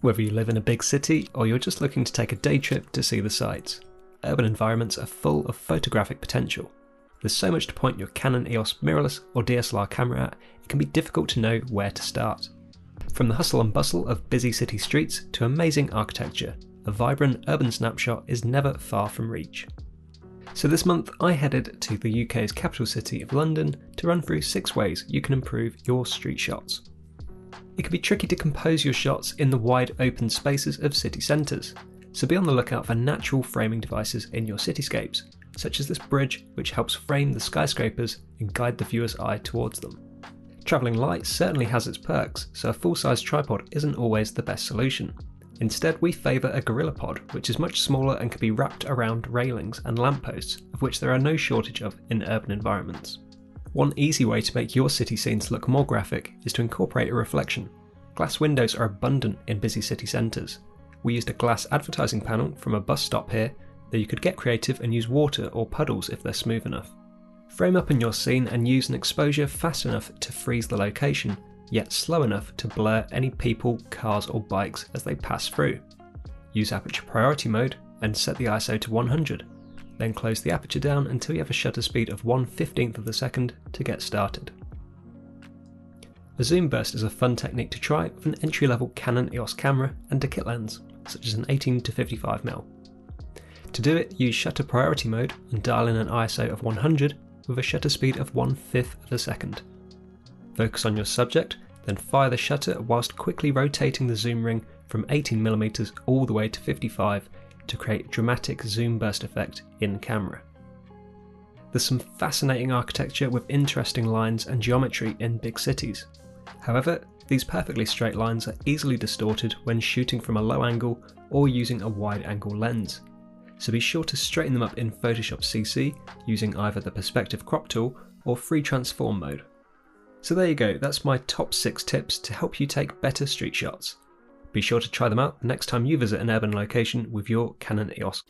Whether you live in a big city or you're just looking to take a day trip to see the sights, urban environments are full of photographic potential. There's so much to point your Canon EOS mirrorless or DSLR camera at, it can be difficult to know where to start. From the hustle and bustle of busy city streets to amazing architecture, a vibrant urban snapshot is never far from reach. So this month I headed to the UK's capital city of London to run through 6 ways you can improve your street shots. It can be tricky to compose your shots in the wide open spaces of city centres, so be on the lookout for natural framing devices in your cityscapes, such as this bridge which helps frame the skyscrapers and guide the viewer's eye towards them. Travelling light certainly has its perks, so a full-size tripod isn't always the best solution. Instead, we favour a GorillaPod, which is much smaller and can be wrapped around railings and lampposts, of which there are no shortage of in urban environments. One easy way to make your city scenes look more graphic is to incorporate a reflection. Glass windows are abundant in busy city centres. We used a glass advertising panel from a bus stop here, though you could get creative and use water or puddles if they're smooth enough. Frame up in your scene and use an exposure fast enough to freeze the location, yet slow enough to blur any people, cars or bikes as they pass through. Use aperture priority mode and set the ISO to 100. Then close the aperture down until you have a shutter speed of 1/15 of a second to get started. A zoom burst is a fun technique to try with an entry-level Canon EOS camera and a kit lens, such as an 18-55mm. To do it, use shutter priority mode and dial in an ISO of 100 with a shutter speed of 1/5 of a second. Focus on your subject, then fire the shutter whilst quickly rotating the zoom ring from 18mm all the way to 55 to create a dramatic zoom burst effect in camera. There's some fascinating architecture with interesting lines and geometry in big cities. However, these perfectly straight lines are easily distorted when shooting from a low angle or using a wide angle lens. So be sure to straighten them up in Photoshop CC using either the perspective crop tool or free transform mode. So there you go, that's my top 6 tips to help you take better street shots. Be sure to try them out next time you visit an urban location with your Canon EOS.